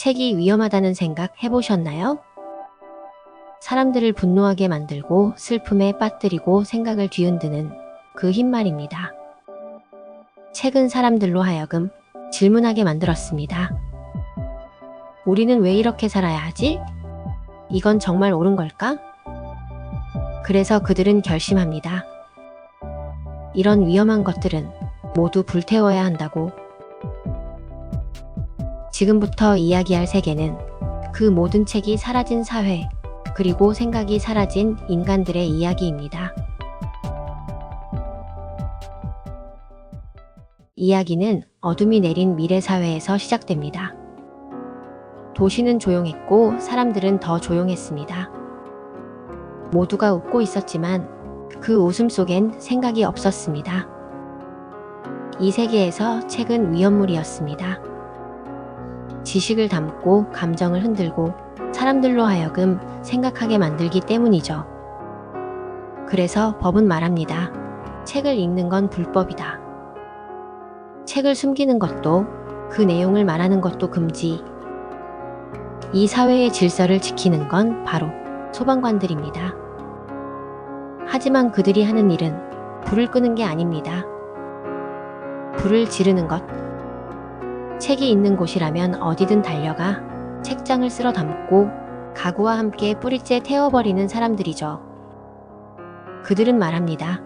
책이 위험하다는 생각 해보셨나요? 사람들을 분노하게 만들고 슬픔에 빠뜨리고 생각을 뒤흔드는 그 힘 말입니다. 책은 사람들로 하여금 질문하게 만들었습니다. 우리는 왜 이렇게 살아야 하지? 이건 정말 옳은 걸까? 그래서 그들은 결심합니다. 이런 위험한 것들은 모두 불태워야 한다고. 지금부터 이야기할 세계는 그 모든 책이 사라진 사회, 그리고 생각이 사라진 인간들의 이야기입니다. 이야기는 어둠이 내린 미래 사회에서 시작됩니다. 도시는 조용했고 사람들은 더 조용했습니다. 모두가 웃고 있었지만 그 웃음 속엔 생각이 없었습니다. 이 세계에서 책은 위험물이었습니다. 지식을 담고 감정을 흔들고 사람들로 하여금 생각하게 만들기 때문이죠. 그래서 법은 말합니다. 책을 읽는 건 불법이다. 책을 숨기는 것도 그 내용을 말하는 것도 금지. 이 사회의 질서를 지키는 건 바로 소방관들입니다. 하지만 그들이 하는 일은 불을 끄는 게 아닙니다. 불을 지르는 것. 책이 있는 곳이라면 어디든 달려가 책장을 쓸어 담고 가구와 함께 뿌리째 태워버리는 사람들이죠. 그들은 말합니다.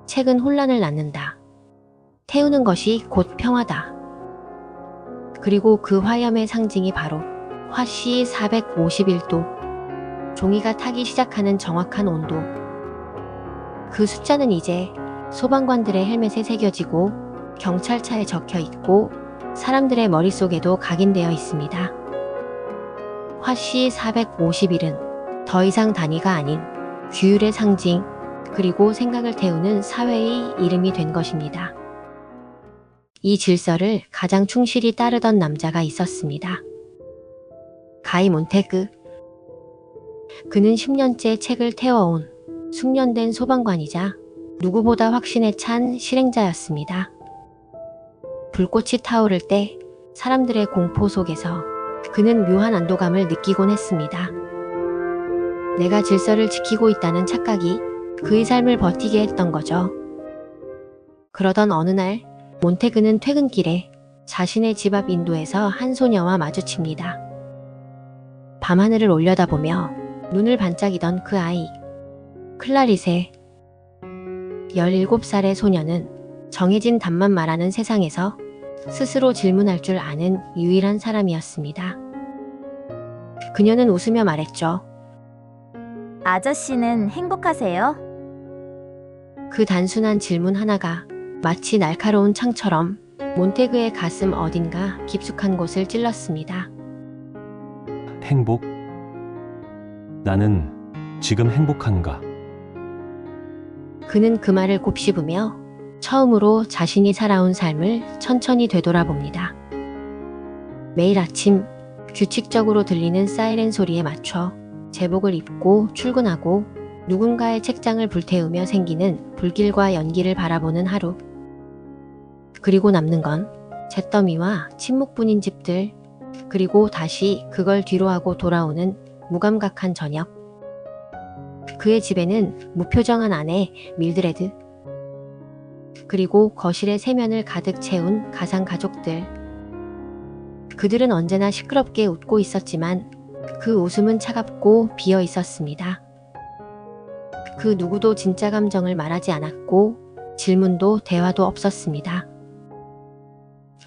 책은 혼란을 낳는다. 태우는 것이 곧 평화다. 그리고 그 화염의 상징이 바로 화씨 451도. 종이가 타기 시작하는 정확한 온도. 그 숫자는 이제 소방관들의 헬멧에 새겨지고 경찰차에 적혀 있고 사람들의 머릿속에도 각인되어 있습니다. 화씨 451은 더 이상 단위가 아닌 규율의 상징, 그리고 생각을 태우는 사회의 이름이 된 것입니다. 이 질서를 가장 충실히 따르던 남자가 있었습니다. 가이 몬테그. 그는 10년째 책을 태워온 숙련된 소방관이자 누구보다 확신에 찬 실행자였습니다. 불꽃이 타오를 때 사람들의 공포 속에서 그는 묘한 안도감을 느끼곤 했습니다. 내가 질서를 지키고 있다는 착각이 그의 삶을 버티게 했던 거죠. 그러던 어느 날 몬테그는 퇴근길에 자신의 집 앞 인도에서 한 소녀와 마주칩니다. 밤하늘을 올려다보며 눈을 반짝이던 그 아이, 클라리세. 17살의 소녀는 정해진 답만 말하는 세상에서 스스로 질문할 줄 아는 유일한 사람이었습니다. 그녀는 웃으며 말했죠. 아저씨는 행복하세요? 그 단순한 질문 하나가 마치 날카로운 창처럼 몬테그의 가슴 어딘가 깊숙한 곳을 찔렀습니다. 행복? 나는 지금 행복한가? 그는 그 말을 곱씹으며 처음으로 자신이 살아온 삶을 천천히 되돌아봅니다. 매일 아침 규칙적으로 들리는 사이렌 소리에 맞춰 제복을 입고 출근하고 누군가의 책장을 불태우며 생기는 불길과 연기를 바라보는 하루. 그리고 남는 건 잿더미와 침묵뿐인 집들, 그리고 다시 그걸 뒤로하고 돌아오는 무감각한 저녁. 그의 집에는 무표정한 아내 밀드레드, 그리고 거실의 세면을 가득 채운 가상 가족들. 그들은 언제나 시끄럽게 웃고 있었지만 그 웃음은 차갑고 비어 있었습니다. 그 누구도 진짜 감정을 말하지 않았고 질문도 대화도 없었습니다.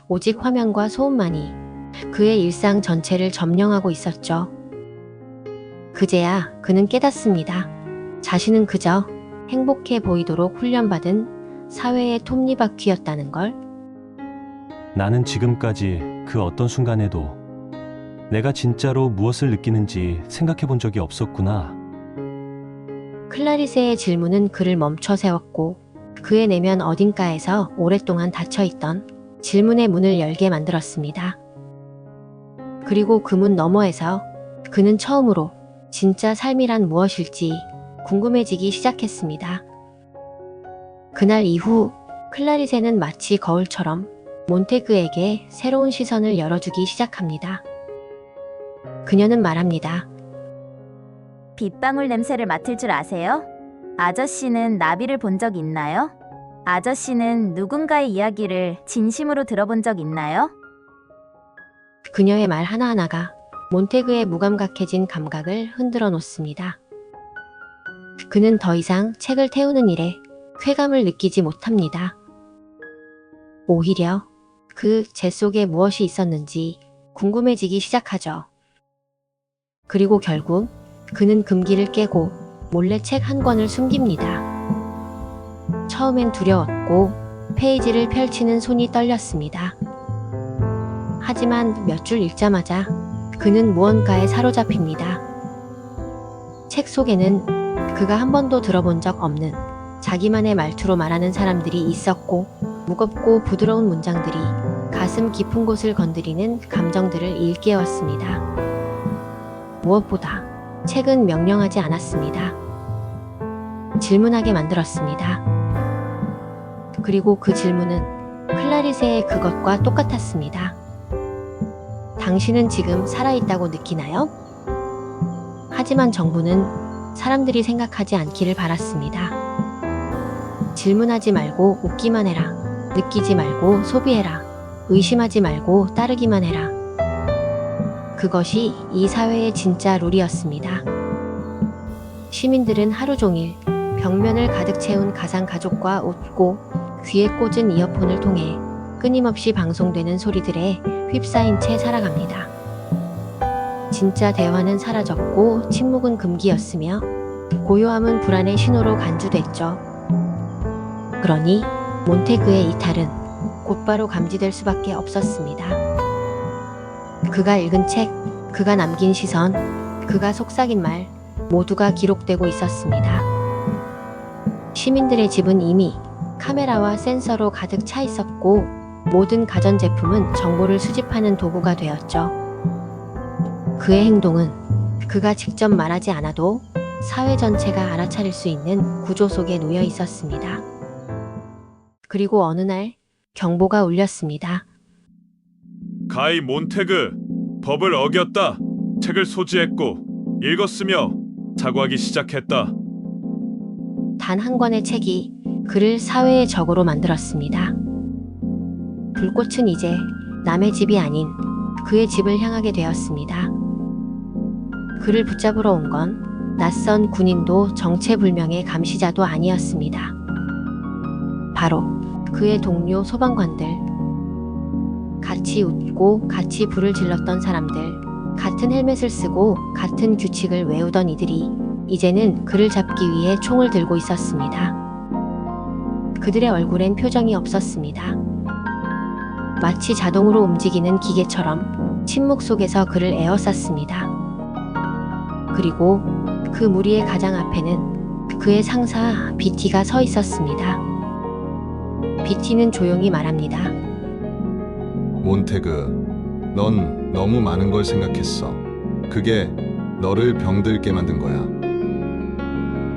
오직 화면과 소음만이 그의 일상 전체를 점령하고 있었죠. 그제야 그는 깨닫습니다. 자신은 그저 행복해 보이도록 훈련받은 사회의 톱니바퀴였다는 걸. 나는 지금까지 그 어떤 순간에도 내가 진짜로 무엇을 느끼는지 생각해 본 적이 없었구나. 클라리세의 질문은 그를 멈춰 세웠고 그의 내면 어딘가에서 오랫동안 닫혀있던 질문의 문을 열게 만들었습니다. 그리고 그 문 너머에서 그는 처음으로 진짜 삶이란 무엇일지 궁금해지기 시작했습니다. 그날 이후 클라리세는 마치 거울처럼 몬테그에게 새로운 시선을 열어주기 시작합니다. 그녀는 말합니다. 빗방울 냄새를 맡을 줄 아세요? 아저씨는 나비를 본 적 있나요? 아저씨는 누군가의 이야기를 진심으로 들어본 적 있나요? 그녀의 말 하나하나가 몬테그의 무감각해진 감각을 흔들어 놓습니다. 그는 더 이상 책을 태우는 일에 쾌감을 느끼지 못합니다. 오히려 그 재 속에 무엇이 있었는지 궁금해지기 시작하죠. 그리고 결국 그는 금기를 깨고 몰래 책 한 권을 숨깁니다. 처음엔 두려웠고 페이지를 펼치는 손이 떨렸습니다. 하지만 몇 줄 읽자마자 그는 무언가에 사로잡힙니다. 책 속에는 그가 한 번도 들어본 적 없는 자기만의 말투로 말하는 사람들이 있었고, 무겁고 부드러운 문장들이 가슴 깊은 곳을 건드리는 감정들을 일깨웠습니다. 무엇보다 책은 명령하지 않았습니다. 질문하게 만들었습니다. 그리고 그 질문은 클라리세의 그것과 똑같았습니다. 당신은 지금 살아있다고 느끼나요? 하지만 정부는 사람들이 생각하지 않기를 바랐습니다. 질문하지 말고 웃기만 해라. 느끼지 말고 소비해라. 의심하지 말고 따르기만 해라. 그것이 이 사회의 진짜 룰이었습니다. 시민들은 하루 종일 벽면을 가득 채운 가상 가족과 웃고 귀에 꽂은 이어폰을 통해 끊임없이 방송되는 소리들에 휩싸인 채 살아갑니다. 진짜 대화는 사라졌고 침묵은 금기였으며 고요함은 불안의 신호로 간주됐죠. 그러니 몬테그의 이탈은 곧바로 감지될 수밖에 없었습니다. 그가 읽은 책, 그가 남긴 시선, 그가 속삭인 말 모두가 기록되고 있었습니다. 시민들의 집은 이미 카메라와 센서로 가득 차 있었고 모든 가전제품은 정보를 수집하는 도구가 되었죠. 그의 행동은 그가 직접 말하지 않아도 사회 전체가 알아차릴 수 있는 구조 속에 놓여 있었습니다. 그리고 어느 날 경보가 울렸습니다. 가이 몬테그, 법을 어겼다. 책을 소지했고 읽었으며 자고하기 시작했다. 단 한 권의 책이 그를 사회의 적으로 만들었습니다. 불꽃은 이제 남의 집이 아닌 그의 집을 향하게 되었습니다. 그를 붙잡으러 온 건 낯선 군인도 정체불명의 감시자도 아니었습니다. 바로 그의 동료 소방관들, 같이 웃고 같이 불을 질렀던 사람들, 같은 헬멧을 쓰고 같은 규칙을 외우던 이들이 이제는 그를 잡기 위해 총을 들고 있었습니다. 그들의 얼굴엔 표정이 없었습니다. 마치 자동으로 움직이는 기계처럼 침묵 속에서 그를 에워쌌습니다. 그리고 그 무리의 가장 앞에는 그의 상사 비티가 서 있었습니다. 비티는 조용히 말합니다. 몬테그, 넌 너무 많은 걸 생각했어. 그게 너를 병들게 만든 거야.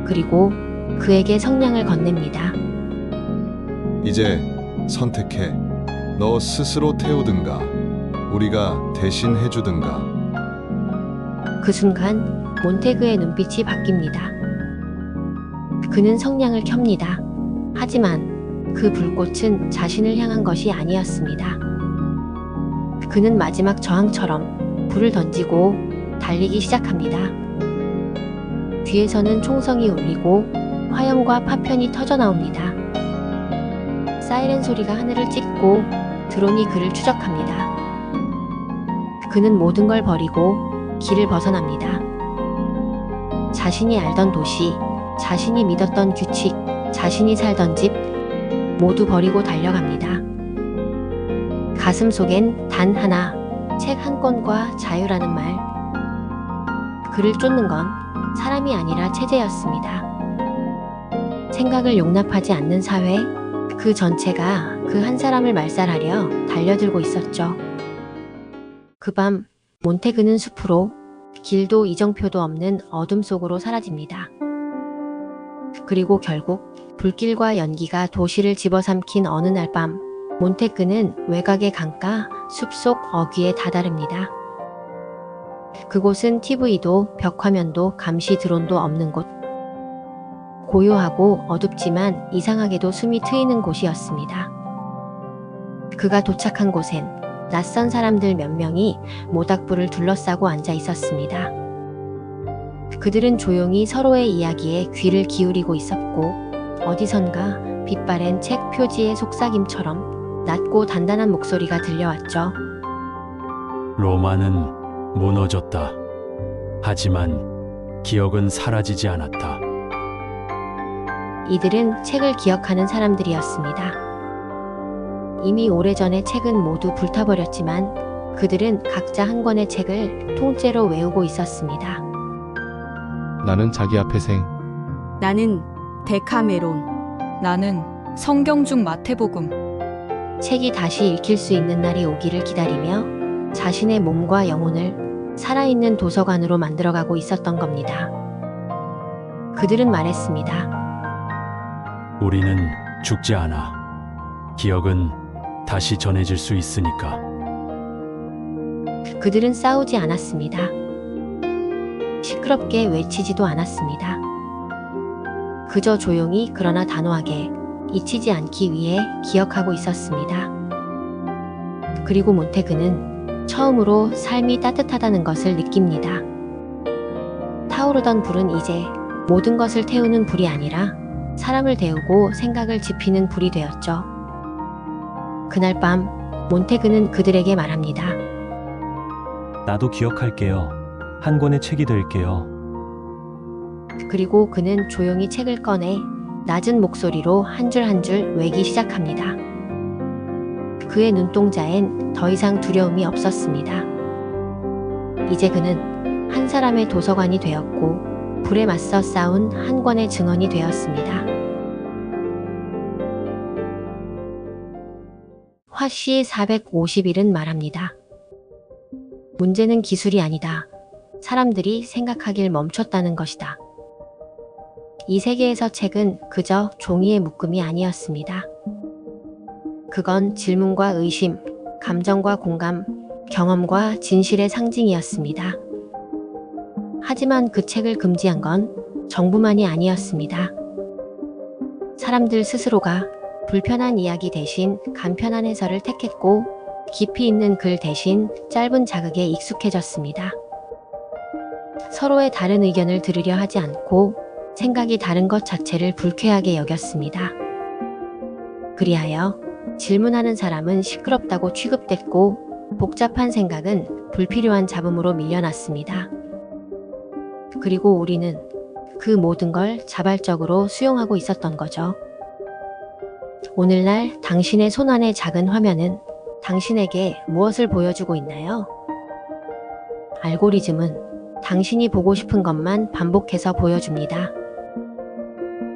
그리고 그에게 성냥을 건넵니다. 이제 선택해. 너 스스로 태우든가 우리가 대신 해주든가. 그 순간 몬테그의 눈빛이 바뀝니다. 그는 성냥을 켭니다. 하지만 그 불꽃은 자신을 향한 것이 아니었습니다. 그는 마지막 저항처럼 불을 던지고 달리기 시작합니다. 뒤에서는 총성이 울리고 화염과 파편이 터져 나옵니다. 사이렌 소리가 하늘을 찢고 드론이 그를 추적합니다. 그는 모든 걸 버리고 길을 벗어납니다. 자신이 알던 도시, 자신이 믿었던 규칙, 자신이 살던 집 모두 버리고 달려갑니다. 가슴 속엔 단 하나, 책 한 권과 자유라는 말. 그를 쫓는 건 사람이 아니라 체제였습니다. 생각을 용납하지 않는 사회, 그 전체가 그 한 사람을 말살하려 달려들고 있었죠. 그 밤 몬테그는 숲으로, 길도 이정표도 없는 어둠 속으로 사라집니다. 그리고 결국 불길과 연기가 도시를 집어삼킨 어느 날 밤, 몬테크는 외곽의 강가 숲속 어귀에 다다릅니다. 그곳은 TV도 벽화면도 감시 드론도 없는 곳. 고요하고 어둡지만 이상하게도 숨이 트이는 곳이었습니다. 그가 도착한 곳엔 낯선 사람들 몇 명이 모닥불을 둘러싸고 앉아 있었습니다. 그들은 조용히 서로의 이야기에 귀를 기울이고 있었고 어디선가 빛바랜 책 표지의 속삭임처럼 낮고 단단한 목소리가 들려왔죠. 로마는 무너졌다. 하지만 기억은 사라지지 않았다. 이들은 책을 기억하는 사람들이었습니다. 이미 오래전에 책은 모두 불타버렸지만 그들은 각자 한 권의 책을 통째로 외우고 있었습니다. 나는 자기 앞에 생. 나는 데카메론. 나는 성경 중 마태복음. 책이 다시 읽힐 수 있는 날이 오기를 기다리며 자신의 몸과 영혼을 살아있는 도서관으로 만들어가고 있었던 겁니다. 그들은 말했습니다. 우리는 죽지 않아. 기억은 다시 전해질 수 있으니까. 그들은 싸우지 않았습니다. 시끄럽게 외치지도 않았습니다. 그저 조용히 그러나 단호하게 잊히지 않기 위해 기억하고 있었습니다. 그리고 몬테그는 처음으로 삶이 따뜻하다는 것을 느낍니다. 타오르던 불은 이제 모든 것을 태우는 불이 아니라 사람을 데우고 생각을 지피는 불이 되었죠. 그날 밤 몬테그는 그들에게 말합니다. 나도 기억할게요. 한 권의 책이 될게요. 그리고 그는 조용히 책을 꺼내 낮은 목소리로 한 줄 한 줄 외기 시작합니다. 그의 눈동자엔 더 이상 두려움이 없었습니다. 이제 그는 한 사람의 도서관이 되었고 불에 맞서 싸운 한 권의 증언이 되었습니다. 화씨 451은 말합니다. 문제는 기술이 아니다. 사람들이 생각하길 멈췄다는 것이다. 이 세계에서 책은 그저 종이의 묶음이 아니었습니다. 그건 질문과 의심, 감정과 공감, 경험과 진실의 상징이었습니다. 하지만 그 책을 금지한 건 정부만이 아니었습니다. 사람들 스스로가 불편한 이야기 대신 간편한 해설을 택했고 깊이 있는 글 대신 짧은 자극에 익숙해졌습니다. 서로의 다른 의견을 들으려 하지 않고 생각이 다른 것 자체를 불쾌하게 여겼습니다. 그리하여 질문하는 사람은 시끄럽다고 취급됐고 복잡한 생각은 불필요한 잡음으로 밀려났습니다. 그리고 우리는 그 모든 걸 자발적으로 수용하고 있었던 거죠. 오늘날 당신의 손안의 작은 화면은 당신에게 무엇을 보여주고 있나요? 알고리즘은 당신이 보고 싶은 것만 반복해서 보여줍니다.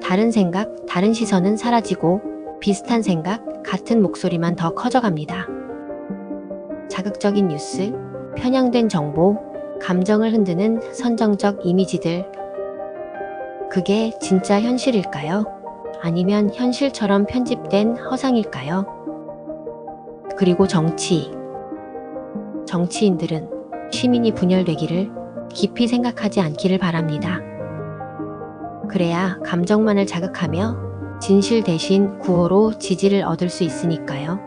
다른 생각, 다른 시선은 사라지고 비슷한 생각, 같은 목소리만 더 커져갑니다. 자극적인 뉴스, 편향된 정보, 감정을 흔드는 선정적 이미지들. 그게 진짜 현실일까요? 아니면 현실처럼 편집된 허상일까요? 그리고 정치인들은 시민이 분열되기를 깊이 생각하지 않기를 바랍니다. 그래야 감정만을 자극하며 진실 대신 구호로 지지를 얻을 수 있으니까요.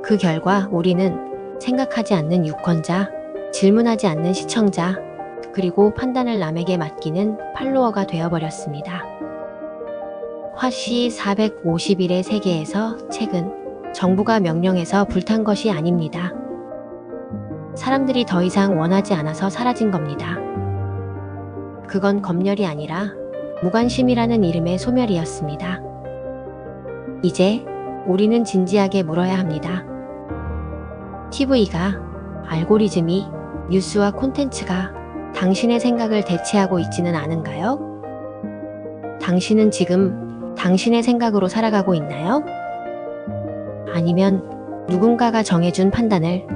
그 결과 우리는 생각하지 않는 유권자, 질문하지 않는 시청자, 그리고 판단을 남에게 맡기는 팔로워가 되어버렸습니다. 화씨 451의 세계에서 책은 정부가 명령해서 불탄 것이 아닙니다. 사람들이 더 이상 원하지 않아서 사라진 겁니다. 그건 검열이 아니라 무관심이라는 이름의 소멸이었습니다. 이제 우리는 진지하게 물어야 합니다. TV가, 알고리즘이, 뉴스와 콘텐츠가 당신의 생각을 대체하고 있지는 않은가요? 당신은 지금 당신의 생각으로 살아가고 있나요? 아니면 누군가가 정해준 판단을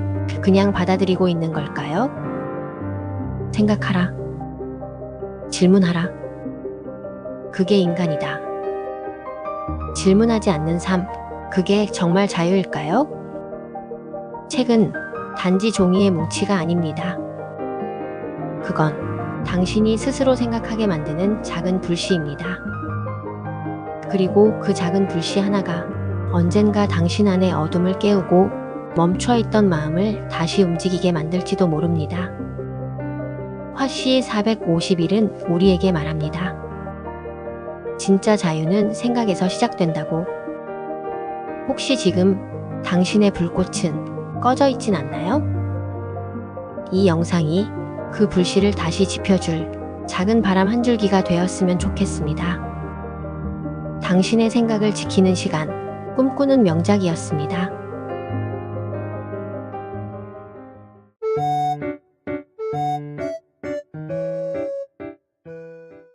그냥 받아들이고 있는 걸까요? 생각하라. 질문하라. 그게 인간이다. 질문하지 않는 삶, 그게 정말 자유일까요? 책은 단지 종이의 뭉치가 아닙니다. 그건 당신이 스스로 생각하게 만드는 작은 불씨입니다. 그리고 그 작은 불씨 하나가 언젠가 당신 안의 어둠을 깨우고 멈춰있던 마음을 다시 움직이게 만들지도 모릅니다. 화씨 451은 우리에게 말합니다. 진짜 자유는 생각에서 시작된다고. 혹시 지금 당신의 불꽃은 꺼져 있진 않나요? 이 영상이 그 불씨를 다시 지펴줄 작은 바람 한 줄기가 되었으면 좋겠습니다. 당신의 생각을 지키는 시간, 꿈꾸는 명작이었습니다.